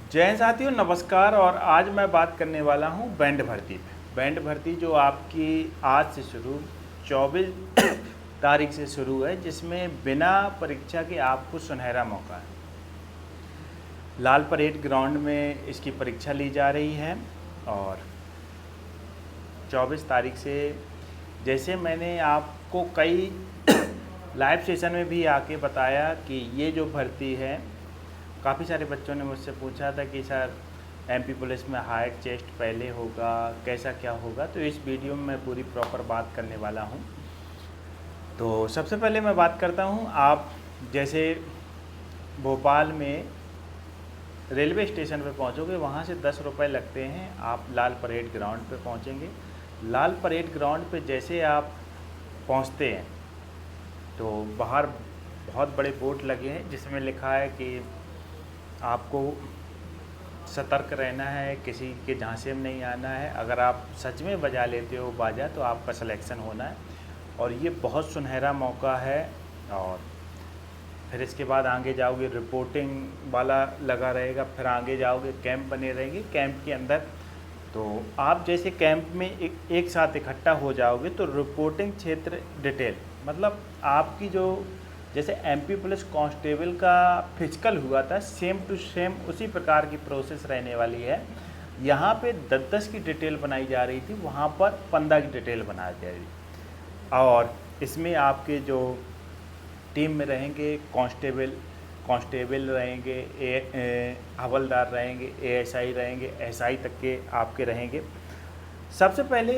जय हिंद साथियों, नमस्कार। और आज मैं बात करने वाला हूं बैंड भर्ती पे। बैंड भर्ती जो आपकी आज से शुरू 24 तारीख से शुरू है, जिसमें बिना परीक्षा के आपको सुनहरा मौका है। लाल परेड ग्राउंड में इसकी परीक्षा ली जा रही है और 24 तारीख से, जैसे मैंने आपको कई लाइव सेशन में भी आके बताया कि ये जो भर्ती है, काफ़ी सारे बच्चों ने मुझसे पूछा था कि सर एमपी पुलिस में हाइट चेस्ट पहले होगा, कैसा क्या होगा। तो इस वीडियो में मैं पूरी प्रॉपर बात करने वाला हूँ। तो सबसे पहले मैं बात करता हूँ, आप जैसे भोपाल में रेलवे स्टेशन पे पहुँचोगे, वहाँ से 10 रुपये लगते हैं। आप लाल परेड ग्राउंड पे पहुँचेंगे। लाल परेड ग्राउंड पे जैसे आप पहुँचते हैं तो बाहर बहुत बड़े बोर्ड लगे हैं जिसमें लिखा है कि आपको सतर्क रहना है, किसी के झांसे में नहीं आना है। अगर आप सच में बजा लेते हो बाजा तो आपका सिलेक्शन होना है और ये बहुत सुनहरा मौका है। और फिर इसके बाद आगे जाओगे, रिपोर्टिंग वाला लगा रहेगा। फिर आगे जाओगे, कैंप बने रहेंगे। कैंप के अंदर तो आप जैसे कैंप में एक साथ इकट्ठा हो जाओगे तो रिपोर्टिंग क्षेत्र डिटेल, मतलब आपकी जो जैसे एमपी पुलिस कांस्टेबल का फिजिकल हुआ था, सेम टू सेम उसी प्रकार की प्रोसेस रहने वाली है। यहाँ पे 10-10 की डिटेल बनाई जा रही थी, वहाँ पर 15 की डिटेल बनाई जा रही। और इसमें आपके जो टीम में रहेंगे, कांस्टेबल रहेंगे, हवलदार रहेंगे, एएसआई रहेंगे, एसआई तक के आपके रहेंगे। सबसे पहले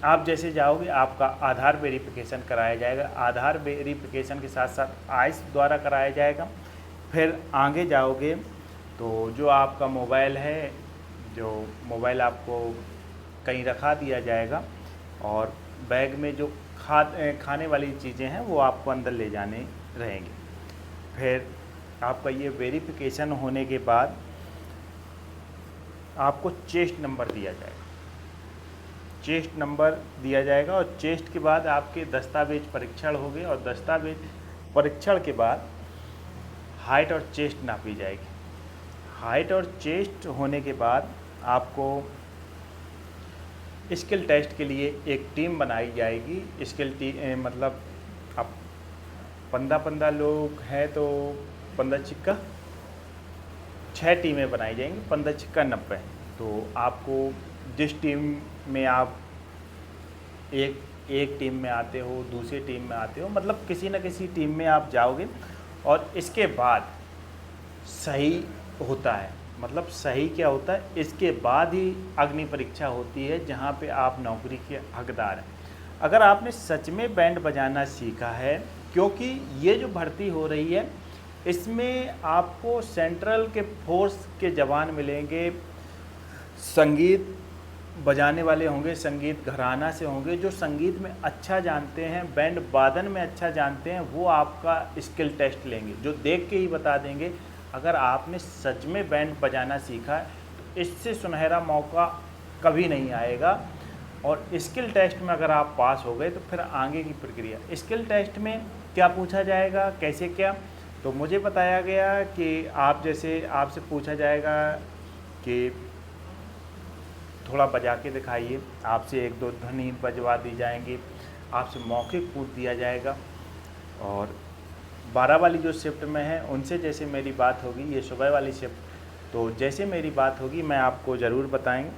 आप जैसे जाओगे, आपका आधार वेरिफिकेशन कराया जाएगा। आधार वेरिफिकेशन के साथ साथ आइस द्वारा कराया जाएगा। फिर आगे जाओगे तो जो आपका मोबाइल है, जो मोबाइल आपको कहीं रखा दिया जाएगा और बैग में जो खाने वाली चीज़ें हैं वो आपको अंदर ले जाने रहेंगे। फिर आपका ये वेरिफिकेशन होने के बाद आपको चेस्ट नंबर दिया जाएगा। चेस्ट नंबर दिया जाएगा और चेस्ट के बाद आपके दस्तावेज परीक्षण होंगे और दस्तावेज परीक्षण के बाद हाइट और चेस्ट नापी जाएगी। हाइट और चेस्ट होने के बाद आपको स्किल टेस्ट के लिए एक टीम बनाई जाएगी। मतलब अब 15-15 लोग हैं तो 15 छिक्का 6 टीमें बनाई जाएंगी, 15 छिक्का 90। तो आपको जिस टीम में आप एक टीम में आते हो, दूसरी टीम में आते हो, मतलब किसी न किसी टीम में आप जाओगे और इसके बाद सही होता है। मतलब सही क्या होता है, इसके बाद ही अग्नि परीक्षा होती है जहाँ पे आप नौकरी के हकदार हैं। अगर आपने सच में बैंड बजाना सीखा है, क्योंकि ये जो भर्ती हो रही है इसमें आपको सेंट्रल के फोर्स के जवान मिलेंगे, संगीत बजाने वाले होंगे, संगीत घराना से होंगे, जो संगीत में अच्छा जानते हैं, बैंड वादन में अच्छा जानते हैं, वो आपका स्किल टेस्ट लेंगे, जो देख के ही बता देंगे। अगर आपने सच में बैंड बजाना सीखा है तो इससे सुनहरा मौका कभी नहीं आएगा। और स्किल टेस्ट में अगर आप पास हो गए तो फिर आगे की प्रक्रिया, स्किल टेस्ट में क्या पूछा जाएगा, कैसे क्या, तो मुझे बताया गया कि आपसे पूछा जाएगा कि थोड़ा बजा के दिखाइए। आपसे 1-2 ध्वनि बजवा दी जाएंगी, आपसे मौखिक पूछ दिया जाएगा। और 12 वाली जो शिफ्ट में है उनसे जैसे मेरी बात होगी, ये सुबह वाली शिफ्ट, तो जैसे मेरी बात होगी मैं आपको ज़रूर बताएंगे।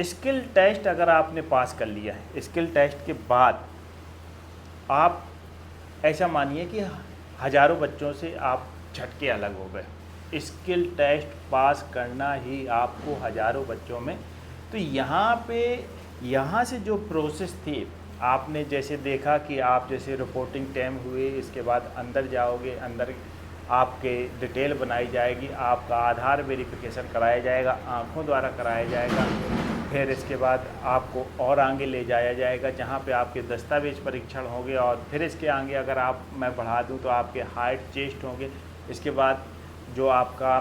स्किल टेस्ट अगर आपने पास कर लिया है, स्किल टेस्ट के बाद आप ऐसा मानिए कि हज़ारों बच्चों से आप झटके अलग हो गए। स्किल टेस्ट पास करना ही आपको हज़ारों बच्चों में, तो यहाँ से जो प्रोसेस थी, आपने जैसे देखा कि आप जैसे रिपोर्टिंग टाइम हुए, इसके बाद अंदर जाओगे, अंदर आपके डिटेल बनाई जाएगी, आपका आधार वेरिफिकेशन कराया जाएगा, आँखों द्वारा कराया जाएगा। फिर इसके बाद आपको और आगे ले जाया जाएगा जहाँ पे आपके दस्तावेज परीक्षण होंगे। और फिर इसके आगे अगर मैं बढ़ा दूँ तो आपके हाइट चेस्ट होंगे। इसके बाद जो आपका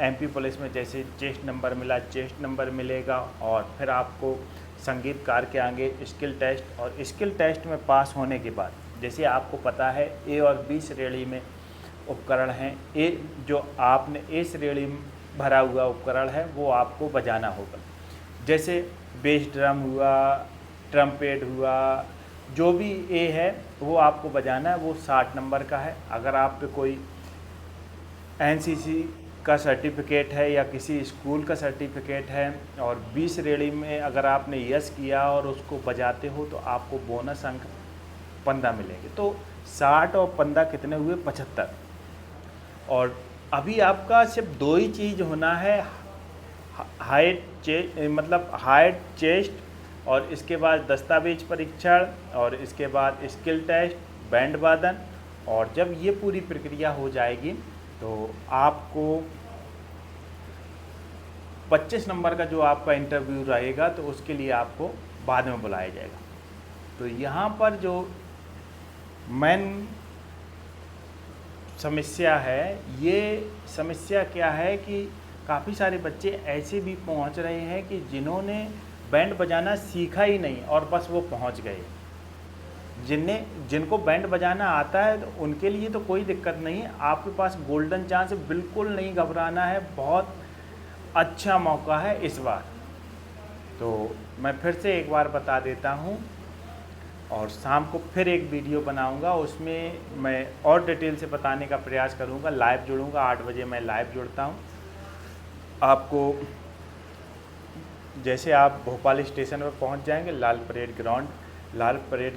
एमपी पुलिस में जैसे चेस्ट नंबर मिला, चेस्ट नंबर मिलेगा। और फिर आपको संगीतकार के आगे स्किल टेस्ट, और स्किल टेस्ट में पास होने के बाद, जैसे आपको पता है ए और बी श्रेणी में उपकरण हैं, ए जो आपने ए श्रेणी में भरा हुआ उपकरण है वो आपको बजाना होगा। जैसे बेस ड्रम हुआ, ट्रम्पेट हुआ, जो भी ए है वो आपको बजाना है, वो 60 नंबर का है। अगर आप पे कोई एनसीसी का सर्टिफिकेट है या किसी स्कूल का सर्टिफिकेट है और 20 श्रेणी में अगर आपने यस किया और उसको बजाते हो तो आपको बोनस अंक 15 मिलेंगे। तो 60 और 15 कितने हुए? 75। और अभी आपका सिर्फ 2 ही चीज़ होना है, हाइट, चेस्ट, और इसके बाद दस्तावेज परीक्षण, और इसके बाद स्किल टेस्ट, बैंड वादन। और जब ये पूरी प्रक्रिया हो जाएगी तो आपको 25 नंबर का जो आपका इंटरव्यू रहेगा तो उसके लिए आपको बाद में बुलाया जाएगा। तो यहाँ पर जो मेन समस्या है, ये समस्या क्या है कि काफ़ी सारे बच्चे ऐसे भी पहुँच रहे हैं कि जिन्होंने बैंड बजाना सीखा ही नहीं और बस वो पहुँच गए। जिनको बैंड बजाना आता है तो उनके लिए तो कोई दिक्कत नहीं है, आपके पास गोल्डन चांस है, बिल्कुल नहीं घबराना है, बहुत अच्छा मौका है इस बार। तो मैं फिर से एक बार बता देता हूँ, और शाम को फिर एक वीडियो बनाऊंगा, उसमें मैं और डिटेल से बताने का प्रयास करूंगा। लाइव जुड़ूंगा, 8 बजे मैं लाइव जुड़ता हूँ। आपको जैसे आप भोपाल स्टेशन पर पहुँच जाएंगे, लाल परेड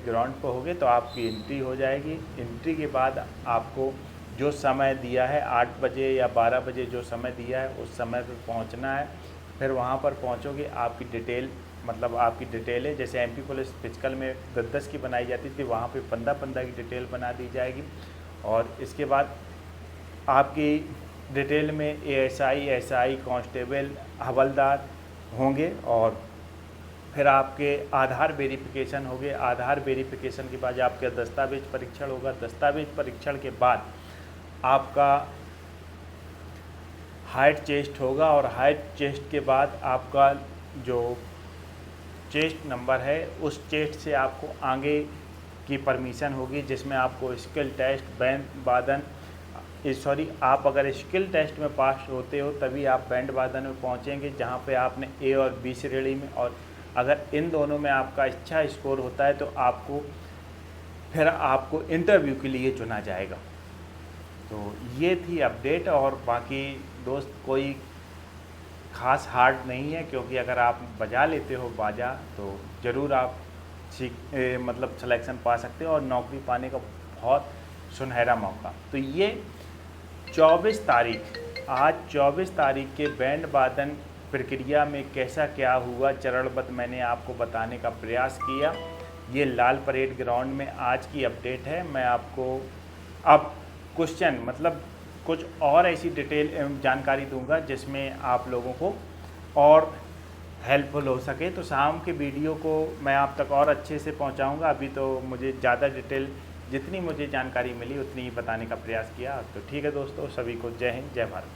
ग्राउंड पर होगे तो आपकी एंट्री हो जाएगी। एंट्री के बाद आपको जो समय दिया है 8 बजे या 12 बजे जो समय दिया है उस समय पर पहुंचना है। फिर वहां पर पहुंचोगे, आपकी डिटेल आपकी डिटेल है, जैसे एमपी पुलिस फिजिकल में 10-10 की बनाई जाती थी, वहां पे 15-15 की डिटेल बना दी जाएगी। और इसके बाद आपकी डिटेल में एएसआई, एसआई, कांस्टेबल, हवलदार होंगे। और फिर आपके आधार वेरिफिकेशन होंगे। आधार वेरिफिकेशन के बाद आपका दस्तावेज परीक्षण होगा। दस्तावेज परीक्षण के बाद आपका हाइट चेस्ट होगा, और हाइट चेस्ट के बाद आपका जो चेस्ट नंबर है उस चेस्ट से आपको आगे की परमिशन होगी, जिसमें आपको स्किल टेस्ट, बैंड वादन, आप अगर स्किल टेस्ट में पास होते हो तभी आप बैंड वादन में पहुंचेंगे, जहां पे आपने ए और बी श्रेणी में, और अगर इन दोनों में आपका अच्छा स्कोर होता है तो आपको इंटरव्यू के लिए चुना जाएगा। तो ये थी अपडेट, और बाकी दोस्त कोई ख़ास हार्ड नहीं है, क्योंकि अगर आप बजा लेते हो बाजा तो ज़रूर आप सिलेक्शन पा सकते हो और नौकरी पाने का बहुत सुनहरा मौका। तो ये 24 तारीख, आज 24 तारीख के बैंड वादन प्रक्रिया में कैसा क्या हुआ चरणबद्ध मैंने आपको बताने का प्रयास किया। ये लाल परेड ग्राउंड में आज की अपडेट है। मैं आपको अब कुछ और ऐसी डिटेल जानकारी दूंगा जिसमें आप लोगों को और हेल्पफुल हो सके। तो शाम के वीडियो को मैं आप तक और अच्छे से पहुंचाऊंगा। अभी तो मुझे ज़्यादा डिटेल, जितनी मुझे जानकारी मिली उतनी ही बताने का प्रयास किया। तो ठीक है दोस्तों, सभी को जय हिंद, जय भारत।